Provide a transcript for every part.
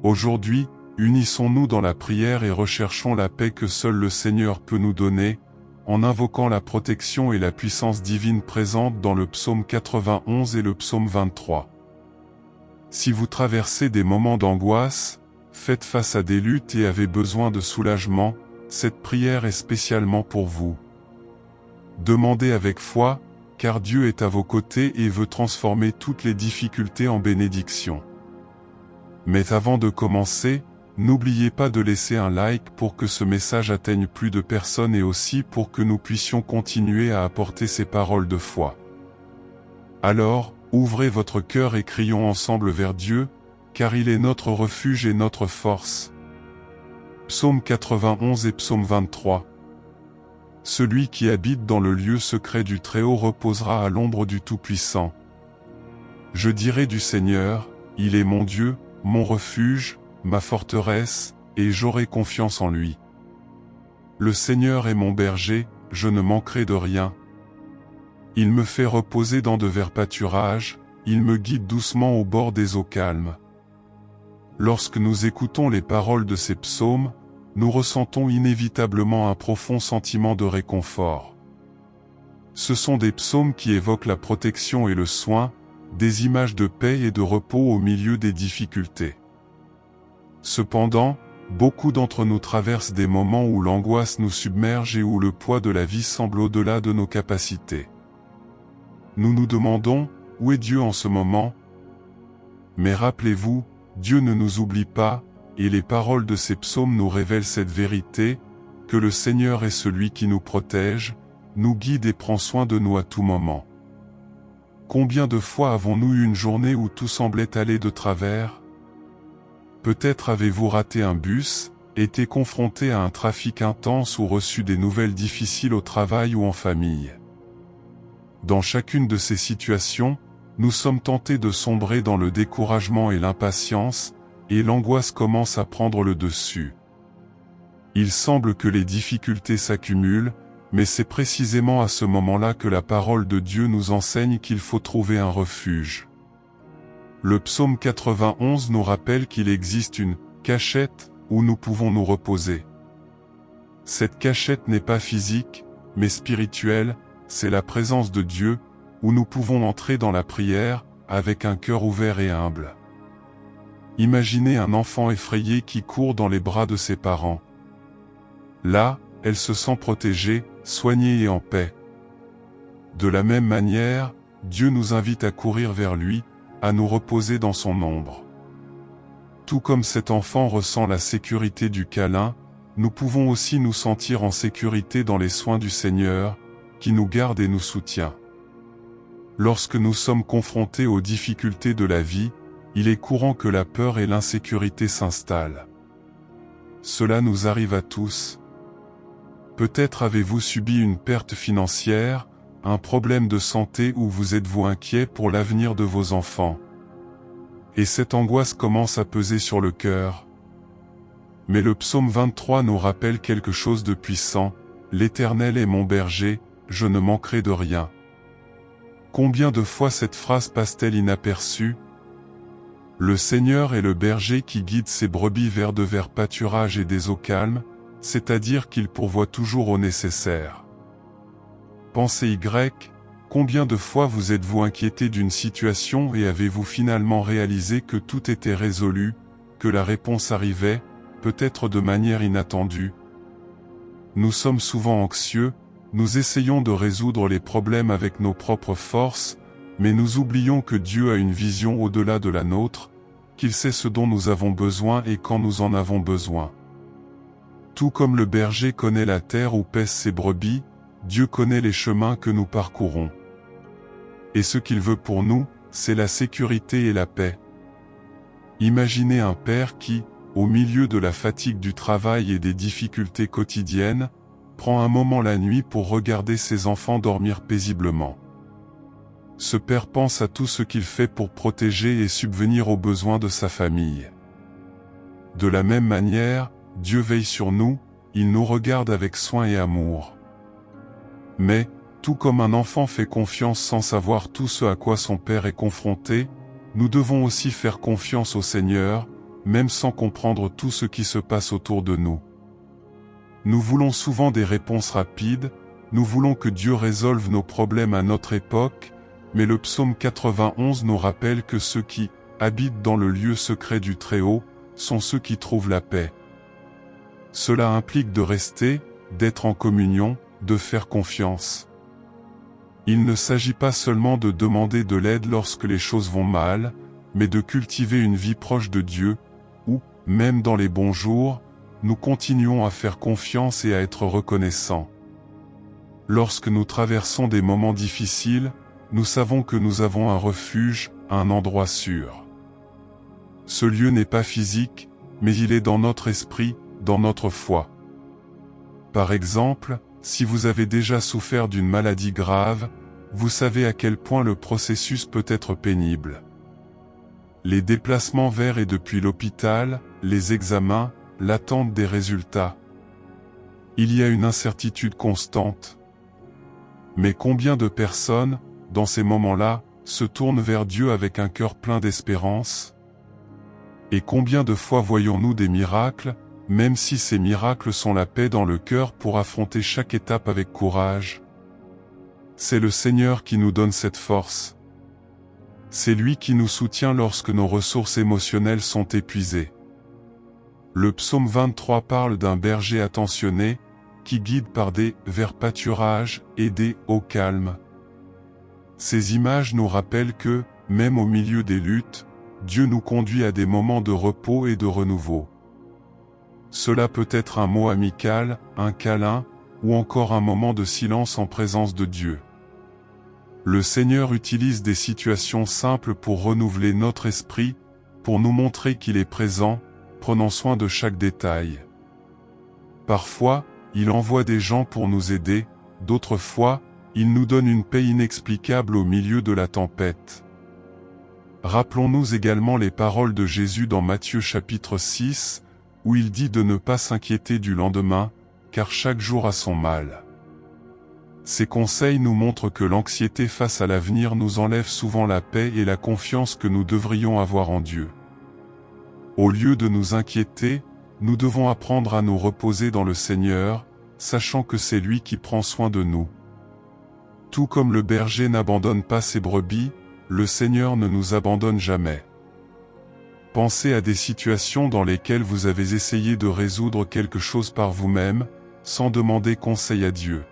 Aujourd'hui, unissons-nous dans la prière et recherchons la paix que seul le Seigneur peut nous donner, en invoquant la protection et la puissance divine présente dans le psaume 91 et le psaume 23. Si vous traversez des moments d'angoisse, faites face à des luttes et avez besoin de soulagement, cette prière est spécialement pour vous. Demandez avec foi, car Dieu est à vos côtés et veut transformer toutes les difficultés en bénédictions. Mais avant de commencer, n'oubliez pas de laisser un like pour que ce message atteigne plus de personnes et aussi pour que nous puissions continuer à apporter ces paroles de foi. Alors, ouvrez votre cœur et crions ensemble vers Dieu, car il est notre refuge et notre force. Psaume 91 et Psaume 23. Celui qui habite dans le lieu secret du Très-Haut reposera à l'ombre du Tout-Puissant. Je dirai du Seigneur, il est mon Dieu, mon refuge, ma forteresse, et j'aurai confiance en lui. Le Seigneur est mon berger, je ne manquerai de rien. Il me fait reposer dans de verts pâturages, il me guide doucement au bord des eaux calmes. Lorsque nous écoutons les paroles de ces psaumes, nous ressentons inévitablement un profond sentiment de réconfort. Ce sont des psaumes qui évoquent la protection et le soin, des images de paix et de repos au milieu des difficultés. Cependant, beaucoup d'entre nous traversent des moments où l'angoisse nous submerge et où le poids de la vie semble au-delà de nos capacités. Nous nous demandons, où est Dieu en ce moment? Mais rappelez-vous, Dieu ne nous oublie pas, et les paroles de ces psaumes nous révèlent cette vérité, que le Seigneur est celui qui nous protège, nous guide et prend soin de nous à tout moment. Combien de fois avons-nous eu une journée où tout semblait aller de travers? Peut-être avez-vous raté un bus, été confronté à un trafic intense ou reçu des nouvelles difficiles au travail ou en famille. Dans chacune de ces situations, nous sommes tentés de sombrer dans le découragement et l'impatience, et l'angoisse commence à prendre le dessus. Il semble que les difficultés s'accumulent, mais c'est précisément à ce moment-là que la parole de Dieu nous enseigne qu'il faut trouver un refuge. Le psaume 91 nous rappelle qu'il existe une cachette où nous pouvons nous reposer. Cette cachette n'est pas physique, mais spirituelle, c'est la présence de Dieu, où nous pouvons entrer dans la prière, avec un cœur ouvert et humble. Imaginez un enfant effrayé qui court dans les bras de ses parents. Là, elle se sent protégée, soignée et en paix. De la même manière, Dieu nous invite à courir vers lui, à nous reposer dans son ombre. Tout comme cet enfant ressent la sécurité du câlin, nous pouvons aussi nous sentir en sécurité dans les soins du Seigneur, qui nous garde et nous soutient. Lorsque nous sommes confrontés aux difficultés de la vie, il est courant que la peur et l'insécurité s'installent. Cela nous arrive à tous. Peut-être avez-vous subi une perte financière, un problème de santé ou vous êtes-vous inquiet pour l'avenir de vos enfants. Et cette angoisse commence à peser sur le cœur. Mais le psaume 23 nous rappelle quelque chose de puissant, « L'Éternel est mon berger, je ne manquerai de rien ». Combien de fois cette phrase passe-t-elle inaperçue? Le Seigneur est le berger qui guide ses brebis vers de verts pâturages et des eaux calmes, c'est-à-dire qu'il pourvoit toujours au nécessaire. Pensez Y, combien de fois vous êtes-vous inquiété d'une situation et avez-vous finalement réalisé que tout était résolu, que la réponse arrivait, peut-être de manière inattendue? Nous sommes souvent anxieux, nous essayons de résoudre les problèmes avec nos propres forces, mais nous oublions que Dieu a une vision au-delà de la nôtre, qu'il sait ce dont nous avons besoin et quand nous en avons besoin. Tout comme le berger connaît la terre où paissent ses brebis, Dieu connaît les chemins que nous parcourons. Et ce qu'il veut pour nous, c'est la sécurité et la paix. Imaginez un père qui, au milieu de la fatigue du travail et des difficultés quotidiennes, prend un moment la nuit pour regarder ses enfants dormir paisiblement. Ce père pense à tout ce qu'il fait pour protéger et subvenir aux besoins de sa famille. De la même manière, Dieu veille sur nous, il nous regarde avec soin et amour. Mais, tout comme un enfant fait confiance sans savoir tout ce à quoi son père est confronté, nous devons aussi faire confiance au Seigneur, même sans comprendre tout ce qui se passe autour de nous. Nous voulons souvent des réponses rapides, nous voulons que Dieu résolve nos problèmes à notre époque, mais le psaume 91 nous rappelle que ceux qui habitent dans le lieu secret du Très-Haut sont ceux qui trouvent la paix. Cela implique de rester, d'être en communion, de faire confiance. Il ne s'agit pas seulement de demander de l'aide lorsque les choses vont mal, mais de cultiver une vie proche de Dieu, où, même dans les bons jours, nous continuons à faire confiance et à être reconnaissants. Lorsque nous traversons des moments difficiles, nous savons que nous avons un refuge, un endroit sûr. Ce lieu n'est pas physique, mais il est dans notre esprit, dans notre foi. Par exemple, si vous avez déjà souffert d'une maladie grave, vous savez à quel point le processus peut être pénible. Les déplacements vers et depuis l'hôpital, les examens, l'attente des résultats. Il y a une incertitude constante. Mais combien de personnes, dans ces moments-là, se tournent vers Dieu avec un cœur plein d'espérance? Et combien de fois voyons-nous des miracles, même si ces miracles sont la paix dans le cœur pour affronter chaque étape avec courage? C'est le Seigneur qui nous donne cette force. C'est lui qui nous soutient lorsque nos ressources émotionnelles sont épuisées. Le psaume 23 parle d'un berger attentionné, qui guide par des vers pâturages et des eaux calmes. Ces images nous rappellent que, même au milieu des luttes, Dieu nous conduit à des moments de repos et de renouveau. Cela peut être un mot amical, un câlin, ou encore un moment de silence en présence de Dieu. Le Seigneur utilise des situations simples pour renouveler notre esprit, pour nous montrer qu'il est présent, prenant soin de chaque détail. Parfois, il envoie des gens pour nous aider, d'autres fois, il nous donne une paix inexplicable au milieu de la tempête. Rappelons-nous également les paroles de Jésus dans Matthieu chapitre 6, où il dit de ne pas s'inquiéter du lendemain, car chaque jour a son mal. Ces conseils nous montrent que l'anxiété face à l'avenir nous enlève souvent la paix et la confiance que nous devrions avoir en Dieu. Au lieu de nous inquiéter, nous devons apprendre à nous reposer dans le Seigneur, sachant que c'est lui qui prend soin de nous. Tout comme le berger n'abandonne pas ses brebis, le Seigneur ne nous abandonne jamais. Pensez à des situations dans lesquelles vous avez essayé de résoudre quelque chose par vous-même, sans demander conseil à Dieu.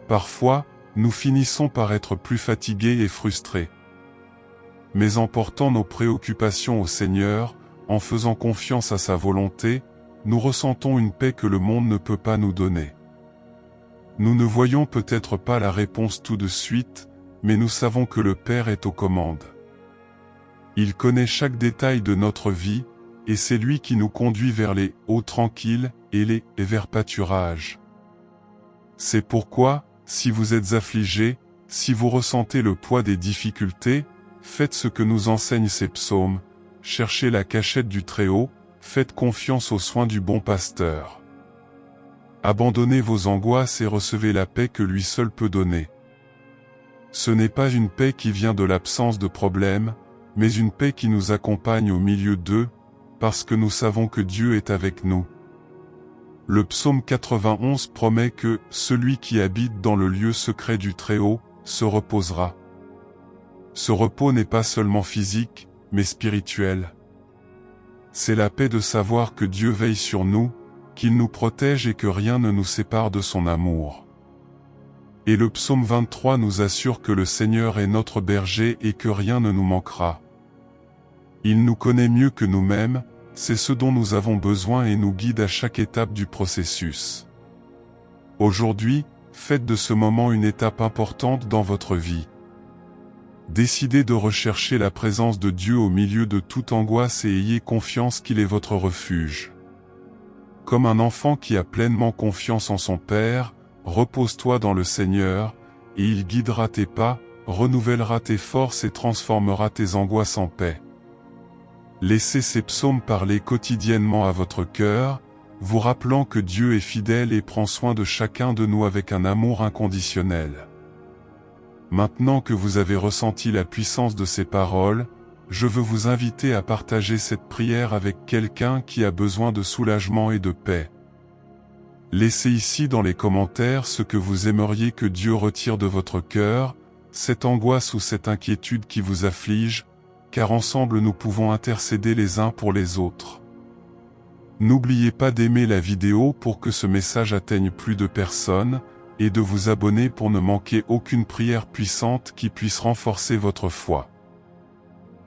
Parfois, nous finissons par être plus fatigués et frustrés. Mais en portant nos préoccupations au Seigneur, en faisant confiance à sa volonté, nous ressentons une paix que le monde ne peut pas nous donner. Nous ne voyons peut-être pas la réponse tout de suite, mais nous savons que le Père est aux commandes. Il connaît chaque détail de notre vie, et c'est lui qui nous conduit vers les eaux tranquilles et les verts pâturages. C'est pourquoi, si vous êtes affligés, si vous ressentez le poids des difficultés, faites ce que nous enseignent ces psaumes, cherchez la cachette du Très-Haut, faites confiance aux soins du bon pasteur. Abandonnez vos angoisses et recevez la paix que lui seul peut donner. Ce n'est pas une paix qui vient de l'absence de problèmes, mais une paix qui nous accompagne au milieu d'eux, parce que nous savons que Dieu est avec nous. Le psaume 91 promet que « celui qui habite dans le lieu secret du Très-Haut se reposera ». Ce repos n'est pas seulement physique, mais spirituel. C'est la paix de savoir que Dieu veille sur nous, qu'il nous protège et que rien ne nous sépare de son amour. Et le psaume 23 nous assure que le Seigneur est notre berger et que rien ne nous manquera. Il nous connaît mieux que nous-mêmes, c'est ce dont nous avons besoin et nous guide à chaque étape du processus. Aujourd'hui, faites de ce moment une étape importante dans votre vie. Décidez de rechercher la présence de Dieu au milieu de toute angoisse et ayez confiance qu'il est votre refuge. Comme un enfant qui a pleinement confiance en son Père, repose-toi dans le Seigneur, et il guidera tes pas, renouvellera tes forces et transformera tes angoisses en paix. Laissez ces psaumes parler quotidiennement à votre cœur, vous rappelant que Dieu est fidèle et prend soin de chacun de nous avec un amour inconditionnel. Maintenant que vous avez ressenti la puissance de ces paroles, je veux vous inviter à partager cette prière avec quelqu'un qui a besoin de soulagement et de paix. Laissez ici dans les commentaires ce que vous aimeriez que Dieu retire de votre cœur, cette angoisse ou cette inquiétude qui vous afflige, car ensemble nous pouvons intercéder les uns pour les autres. N'oubliez pas d'aimer la vidéo pour que ce message atteigne plus de personnes, et de vous abonner pour ne manquer aucune prière puissante qui puisse renforcer votre foi.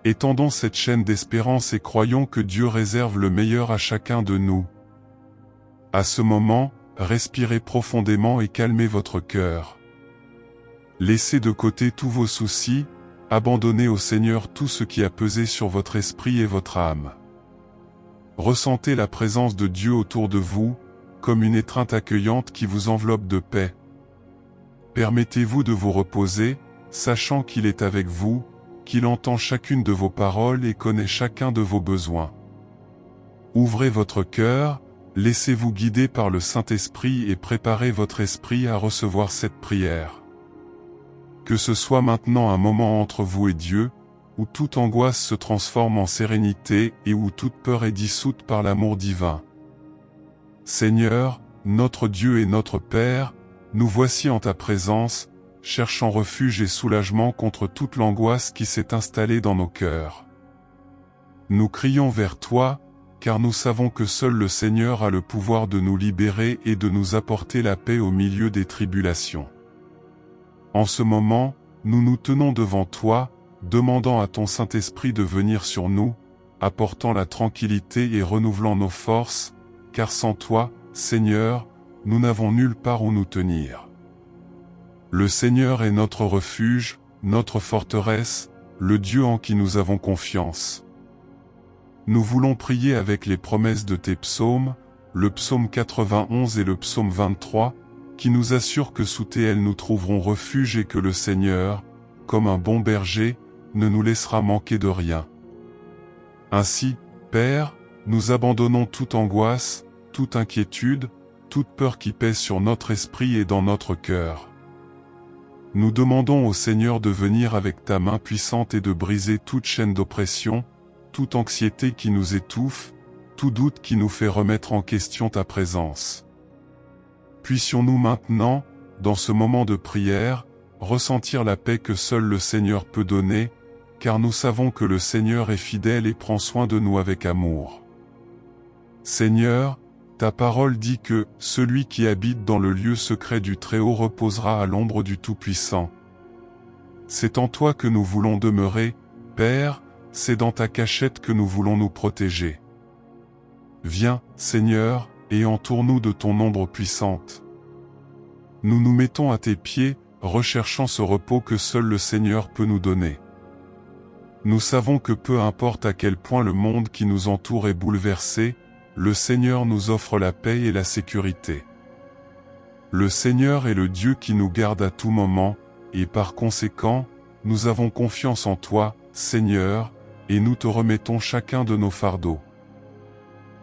Étendons cette chaîne d'espérance et croyons que Dieu réserve le meilleur à chacun de nous. À ce moment, respirez profondément et calmez votre cœur. Laissez de côté tous vos soucis, abandonnez au Seigneur tout ce qui a pesé sur votre esprit et votre âme. Ressentez la présence de Dieu autour de vous, comme une étreinte accueillante qui vous enveloppe de paix. Permettez-vous de vous reposer, sachant qu'il est avec vous, qu'il entend chacune de vos paroles et connaît chacun de vos besoins. Ouvrez votre cœur, laissez-vous guider par le Saint-Esprit et préparez votre esprit à recevoir cette prière. Que ce soit maintenant un moment entre vous et Dieu, où toute angoisse se transforme en sérénité et où toute peur est dissoute par l'amour divin. Seigneur, notre Dieu et notre Père, nous voici en ta présence, cherchant refuge et soulagement contre toute l'angoisse qui s'est installée dans nos cœurs. Nous crions vers toi, car nous savons que seul le Seigneur a le pouvoir de nous libérer et de nous apporter la paix au milieu des tribulations. En ce moment, nous nous tenons devant toi, demandant à ton Saint-Esprit de venir sur nous, apportant la tranquillité et renouvelant nos forces, car sans toi, Seigneur, nous n'avons nulle part où nous tenir. Le Seigneur est notre refuge, notre forteresse, le Dieu en qui nous avons confiance. Nous voulons prier avec les promesses de tes psaumes, le psaume 91 et le psaume 23, qui nous assurent que sous tes ailes nous trouverons refuge et que le Seigneur, comme un bon berger, ne nous laissera manquer de rien. Ainsi, Père, nous abandonnons toute angoisse, toute inquiétude, toute peur qui pèse sur notre esprit et dans notre cœur. Nous demandons au Seigneur de venir avec ta main puissante et de briser toute chaîne d'oppression, toute anxiété qui nous étouffe, tout doute qui nous fait remettre en question ta présence. Puissions-nous maintenant, dans ce moment de prière, ressentir la paix que seul le Seigneur peut donner, car nous savons que le Seigneur est fidèle et prend soin de nous avec amour. Seigneur, ta parole dit que « Celui qui habite dans le lieu secret du Très-Haut reposera à l'ombre du Tout-Puissant ». C'est en toi que nous voulons demeurer, Père, c'est dans ta cachette que nous voulons nous protéger. Viens, Seigneur, et entoure-nous de ton ombre puissante. Nous nous mettons à tes pieds, recherchant ce repos que seul le Seigneur peut nous donner. Nous savons que peu importe à quel point le monde qui nous entoure est bouleversé, le Seigneur nous offre la paix et la sécurité. Le Seigneur est le Dieu qui nous garde à tout moment, et par conséquent, nous avons confiance en toi, Seigneur, et nous te remettons chacun de nos fardeaux.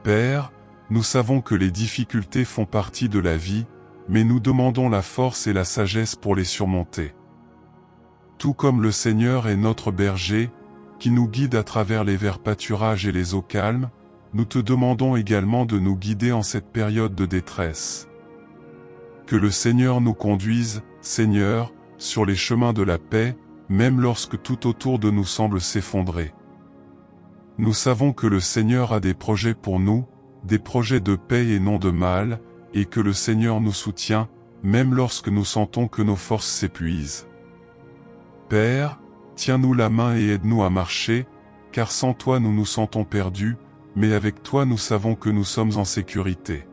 Père, nous savons que les difficultés font partie de la vie, mais nous demandons la force et la sagesse pour les surmonter. Tout comme le Seigneur est notre berger, qui nous guide à travers les verts pâturages et les eaux calmes, nous te demandons également de nous guider en cette période de détresse. Que le Seigneur nous conduise, Seigneur, sur les chemins de la paix, même lorsque tout autour de nous semble s'effondrer. Nous savons que le Seigneur a des projets pour nous, des projets de paix et non de mal, et que le Seigneur nous soutient, même lorsque nous sentons que nos forces s'épuisent. Père, tiens-nous la main et aide-nous à marcher, car sans toi nous nous sentons perdus, mais avec toi nous savons que nous sommes en sécurité.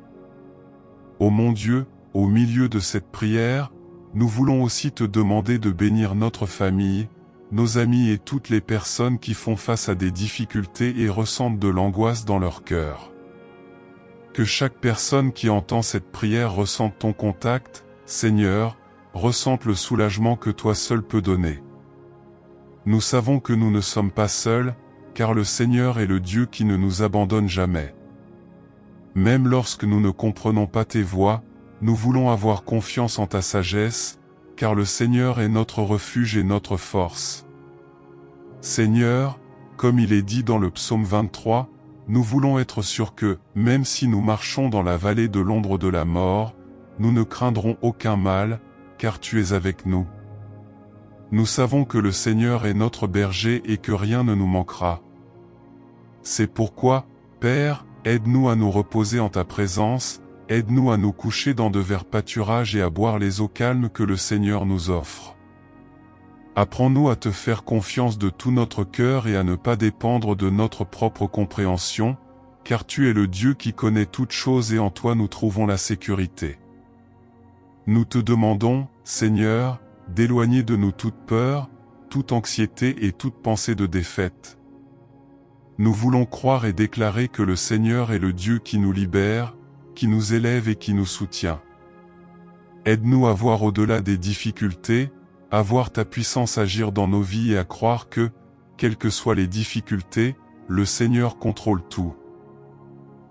Ô mon Dieu, au milieu de cette prière, nous voulons aussi te demander de bénir notre famille, nos amis et toutes les personnes qui font face à des difficultés et ressentent de l'angoisse dans leur cœur. Que chaque personne qui entend cette prière ressente ton contact, Seigneur, ressente le soulagement que toi seul peux donner. Nous savons que nous ne sommes pas seuls, car le Seigneur est le Dieu qui ne nous abandonne jamais. Même lorsque nous ne comprenons pas tes voies, nous voulons avoir confiance en ta sagesse, car le Seigneur est notre refuge et notre force. Seigneur, comme il est dit dans le psaume 23, nous voulons être sûrs que, même si nous marchons dans la vallée de l'ombre de la mort, nous ne craindrons aucun mal, car tu es avec nous. Nous savons que le Seigneur est notre berger et que rien ne nous manquera. C'est pourquoi, Père, aide-nous à nous reposer en ta présence, aide-nous à nous coucher dans de verts pâturages et à boire les eaux calmes que le Seigneur nous offre. Apprends-nous à te faire confiance de tout notre cœur et à ne pas dépendre de notre propre compréhension, car tu es le Dieu qui connaît toutes choses et en toi nous trouvons la sécurité. Nous te demandons, Seigneur, d'éloigner de nous toute peur, toute anxiété et toute pensée de défaite. Nous voulons croire et déclarer que le Seigneur est le Dieu qui nous libère, qui nous élève et qui nous soutient. Aide-nous à voir au-delà des difficultés, à voir ta puissance agir dans nos vies et à croire que, quelles que soient les difficultés, le Seigneur contrôle tout.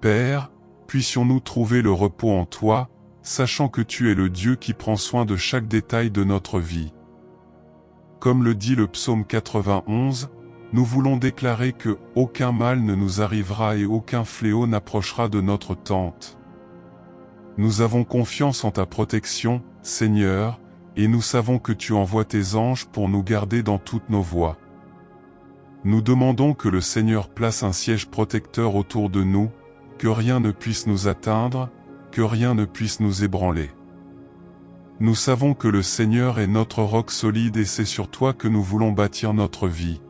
Père, puissions-nous trouver le repos en toi, sachant que tu es le Dieu qui prend soin de chaque détail de notre vie. Comme le dit le psaume 91, nous voulons déclarer que aucun mal ne nous arrivera et aucun fléau n'approchera de notre tente. Nous avons confiance en ta protection, Seigneur, et nous savons que tu envoies tes anges pour nous garder dans toutes nos voies. Nous demandons que le Seigneur place un siège protecteur autour de nous, que rien ne puisse nous atteindre, que rien ne puisse nous ébranler. Nous savons que le Seigneur est notre roc solide et c'est sur toi que nous voulons bâtir notre vie.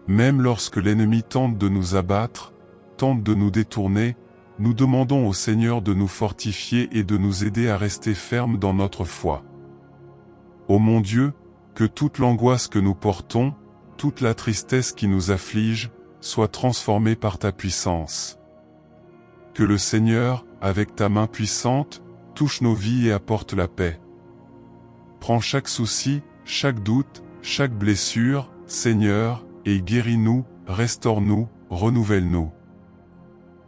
Même lorsque l'ennemi tente de nous abattre, tente de nous détourner, nous demandons au Seigneur de nous fortifier et de nous aider à rester fermes dans notre foi. Ô mon Dieu, que toute l'angoisse que nous portons, toute la tristesse qui nous afflige, soit transformée par ta puissance. Que le Seigneur, avec ta main puissante, touche nos vies et apporte la paix. Prends chaque souci, chaque doute, chaque blessure, Seigneur, et guéris-nous, restaure-nous, renouvelle-nous.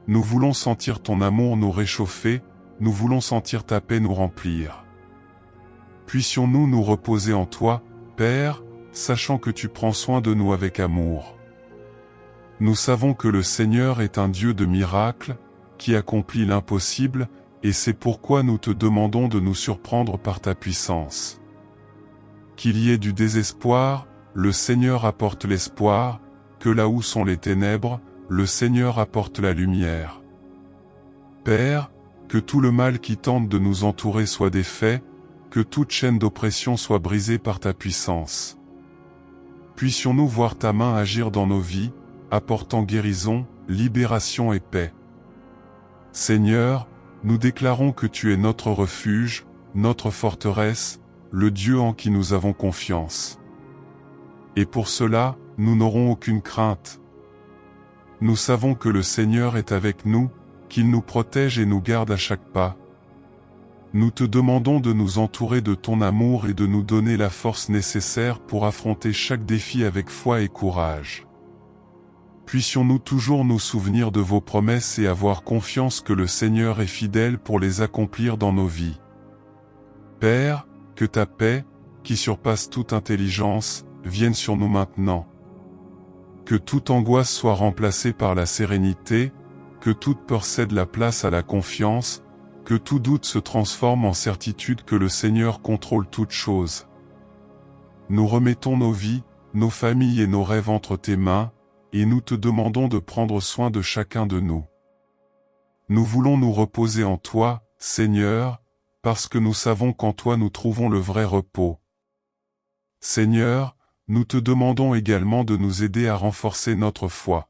Nous voulons sentir ton amour nous réchauffer, nous voulons sentir ta paix nous remplir. Puissions-nous nous reposer en toi, Père, sachant que tu prends soin de nous avec amour. Nous savons que le Seigneur est un Dieu de miracles, qui accomplit l'impossible, et c'est pourquoi nous te demandons de nous surprendre par ta puissance. Qu'il y ait du désespoir, le Seigneur apporte l'espoir, que là où sont les ténèbres, le Seigneur apporte la lumière. Père, que tout le mal qui tente de nous entourer soit défait, que toute chaîne d'oppression soit brisée par ta puissance. Puissions-nous voir ta main agir dans nos vies, apportant guérison, libération et paix. Seigneur, nous déclarons que tu es notre refuge, notre forteresse, le Dieu en qui nous avons confiance. Et pour cela, nous n'aurons aucune crainte. Nous savons que le Seigneur est avec nous, qu'il nous protège et nous garde à chaque pas. Nous te demandons de nous entourer de ton amour et de nous donner la force nécessaire pour affronter chaque défi avec foi et courage. Puissions-nous toujours nous souvenir de vos promesses et avoir confiance que le Seigneur est fidèle pour les accomplir dans nos vies. Père, que ta paix, qui surpasse toute intelligence, vienne sur nous maintenant. Que toute angoisse soit remplacée par la sérénité, que toute peur cède la place à la confiance, que tout doute se transforme en certitude que le Seigneur contrôle toutes choses. Nous remettons nos vies, nos familles et nos rêves entre tes mains, et nous te demandons de prendre soin de chacun de nous. Nous voulons nous reposer en toi, Seigneur, parce que nous savons qu'en toi nous trouvons le vrai repos. Seigneur, nous te demandons également de nous aider à renforcer notre foi.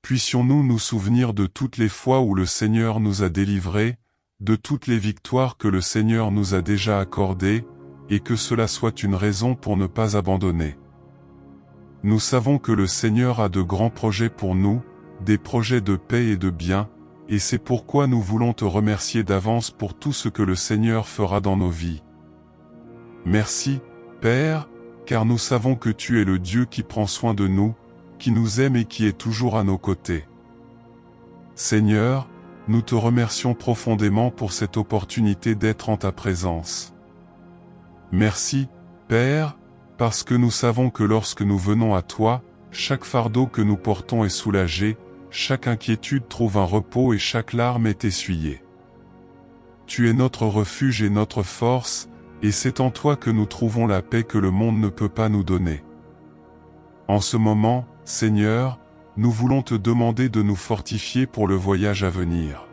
Puissions-nous nous souvenir de toutes les fois où le Seigneur nous a délivrés, de toutes les victoires que le Seigneur nous a déjà accordées, et que cela soit une raison pour ne pas abandonner. Nous savons que le Seigneur a de grands projets pour nous, des projets de paix et de bien, et c'est pourquoi nous voulons te remercier d'avance pour tout ce que le Seigneur fera dans nos vies. Merci, Père, car nous savons que tu es le Dieu qui prend soin de nous, qui nous aime et qui est toujours à nos côtés. Seigneur, nous te remercions profondément pour cette opportunité d'être en ta présence. Merci, Père, parce que nous savons que lorsque nous venons à toi, chaque fardeau que nous portons est soulagé, chaque inquiétude trouve un repos et chaque larme est essuyée. Tu es notre refuge et notre force, et c'est en toi que nous trouvons la paix que le monde ne peut pas nous donner. En ce moment, Seigneur, nous voulons te demander de nous fortifier pour le voyage à venir.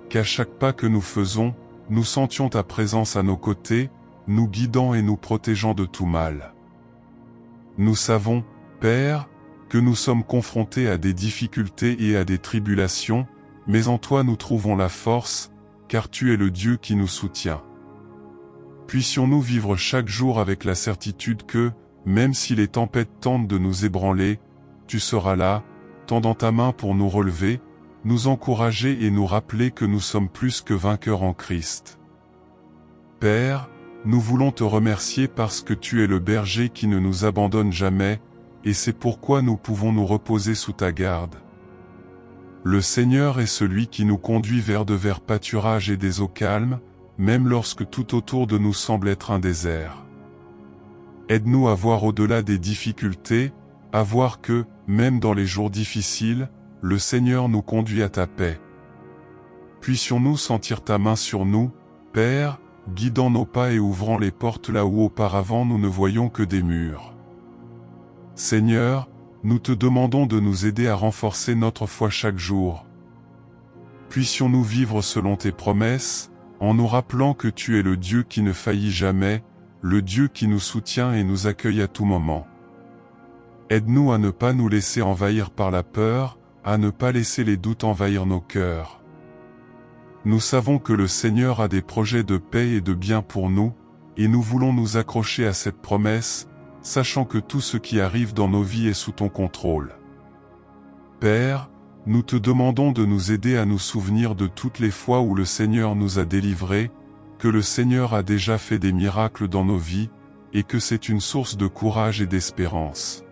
Qu'à chaque pas que nous faisons, nous sentions ta présence à nos côtés, nous guidant et nous protégeant de tout mal. Nous savons, Père, que nous sommes confrontés à des difficultés et à des tribulations, mais en toi nous trouvons la force, car tu es le Dieu qui nous soutient. Puissions-nous vivre chaque jour avec la certitude que, même si les tempêtes tentent de nous ébranler, tu seras là, tendant ta main pour nous relever, nous encourager et nous rappeler que nous sommes plus que vainqueurs en Christ. Père, nous voulons te remercier parce que tu es le berger qui ne nous abandonne jamais, et c'est pourquoi nous pouvons nous reposer sous ta garde. Le Seigneur est celui qui nous conduit vers de verts pâturages et des eaux calmes, même lorsque tout autour de nous semble être un désert. Aide-nous à voir au-delà des difficultés, à voir que, même dans les jours difficiles, le Seigneur nous conduit à ta paix. Puissions-nous sentir ta main sur nous, Père, guidant nos pas et ouvrant les portes là où auparavant nous ne voyions que des murs. Seigneur, nous te demandons de nous aider à renforcer notre foi chaque jour. Puissions-nous vivre selon tes promesses, en nous rappelant que tu es le Dieu qui ne faillit jamais, le Dieu qui nous soutient et nous accueille à tout moment. Aide-nous à ne pas nous laisser envahir par la peur, à ne pas laisser les doutes envahir nos cœurs. Nous savons que le Seigneur a des projets de paix et de bien pour nous, et nous voulons nous accrocher à cette promesse, sachant que tout ce qui arrive dans nos vies est sous ton contrôle. Père, nous te demandons de nous aider à nous souvenir de toutes les fois où le Seigneur nous a délivrés, que le Seigneur a déjà fait des miracles dans nos vies, et que c'est une source de courage et d'espérance.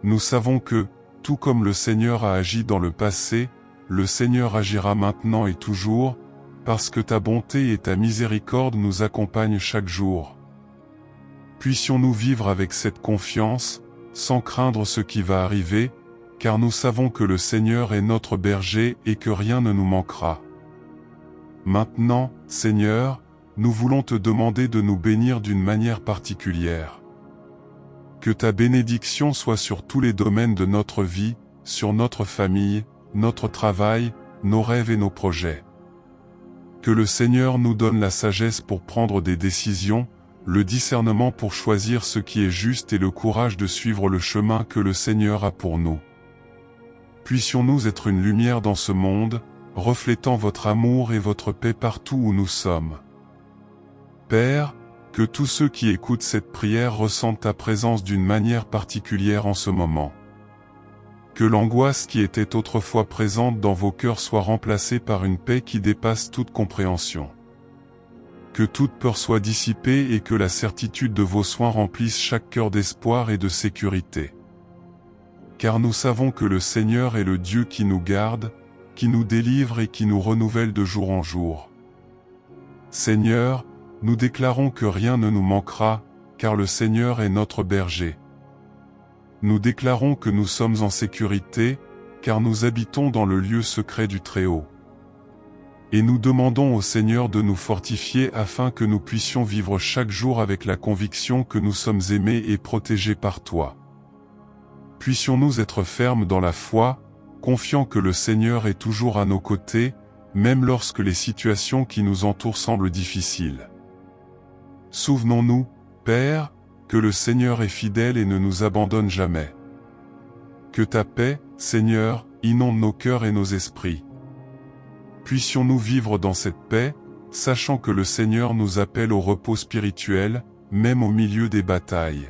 Nous savons que, tout comme le Seigneur a agi dans le passé, le Seigneur agira maintenant et toujours, parce que ta bonté et ta miséricorde nous accompagnent chaque jour. Puissions-nous vivre avec cette confiance, sans craindre ce qui va arriver, car nous savons que le Seigneur est notre berger et que rien ne nous manquera. Maintenant, Seigneur, nous voulons te demander de nous bénir d'une manière particulière. Que ta bénédiction soit sur tous les domaines de notre vie, sur notre famille, notre travail, nos rêves et nos projets. Que le Seigneur nous donne la sagesse pour prendre des décisions, le discernement pour choisir ce qui est juste et le courage de suivre le chemin que le Seigneur a pour nous. Puissions-nous être une lumière dans ce monde, reflétant votre amour et votre paix partout où nous sommes. Père, que tous ceux qui écoutent cette prière ressentent ta présence d'une manière particulière en ce moment. Que l'angoisse qui était autrefois présente dans vos cœurs soit remplacée par une paix qui dépasse toute compréhension. Que toute peur soit dissipée et que la certitude de vos soins remplisse chaque cœur d'espoir et de sécurité. Car nous savons que le Seigneur est le Dieu qui nous garde, qui nous délivre et qui nous renouvelle de jour en jour. Seigneur, nous déclarons que rien ne nous manquera, car le Seigneur est notre berger. Nous déclarons que nous sommes en sécurité, car nous habitons dans le lieu secret du Très-Haut. Et nous demandons au Seigneur de nous fortifier afin que nous puissions vivre chaque jour avec la conviction que nous sommes aimés et protégés par toi. Puissions-nous être fermes dans la foi, confiants que le Seigneur est toujours à nos côtés, même lorsque les situations qui nous entourent semblent difficiles. Souvenons-nous, Père, que le Seigneur est fidèle et ne nous abandonne jamais. Que ta paix, Seigneur, inonde nos cœurs et nos esprits. Puissions-nous vivre dans cette paix, sachant que le Seigneur nous appelle au repos spirituel, même au milieu des batailles.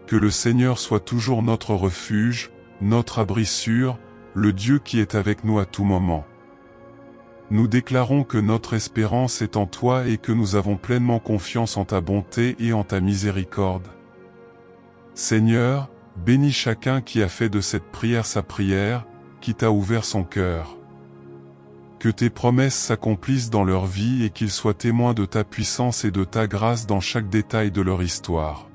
Que le Seigneur soit toujours notre refuge, notre abri sûr, le Dieu qui est avec nous à tout moment. Nous déclarons que notre espérance est en toi et que nous avons pleinement confiance en ta bonté et en ta miséricorde. Seigneur, bénis chacun qui a fait de cette prière sa prière, qui t'a ouvert son cœur. Que tes promesses s'accomplissent dans leur vie et qu'ils soient témoins de ta puissance et de ta grâce dans chaque détail de leur histoire.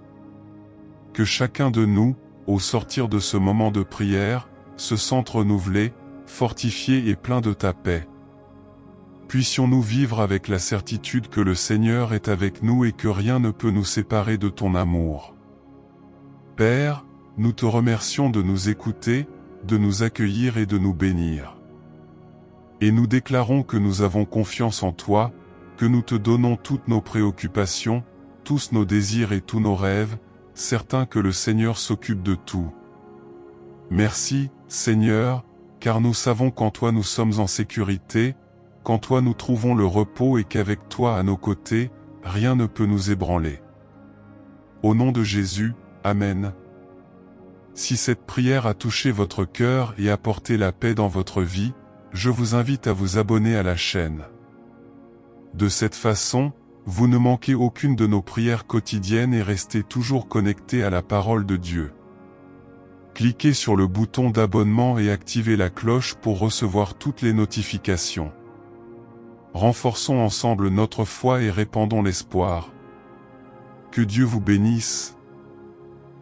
que chacun de nous, au sortir de ce moment de prière, se sente renouvelé, fortifié et plein de ta paix. Puissions-nous vivre avec la certitude que le Seigneur est avec nous et que rien ne peut nous séparer de ton amour. Père, nous te remercions de nous écouter, de nous accueillir et de nous bénir. Et nous déclarons que nous avons confiance en toi, que nous te donnons toutes nos préoccupations, tous nos désirs et tous nos rêves, certains que le Seigneur s'occupe de tout. Merci, Seigneur, car nous savons qu'en toi nous sommes en sécurité, qu'en toi nous trouvons le repos et qu'avec toi à nos côtés, rien ne peut nous ébranler. Au nom de Jésus, Amen. Si cette prière a touché votre cœur et apporté la paix dans votre vie, je vous invite à vous abonner à la chaîne. De cette façon, vous ne manquez aucune de nos prières quotidiennes et restez toujours connectés à la parole de Dieu. Cliquez sur le bouton d'abonnement et activez la cloche pour recevoir toutes les notifications. Renforçons ensemble notre foi et répandons l'espoir. Que Dieu vous bénisse.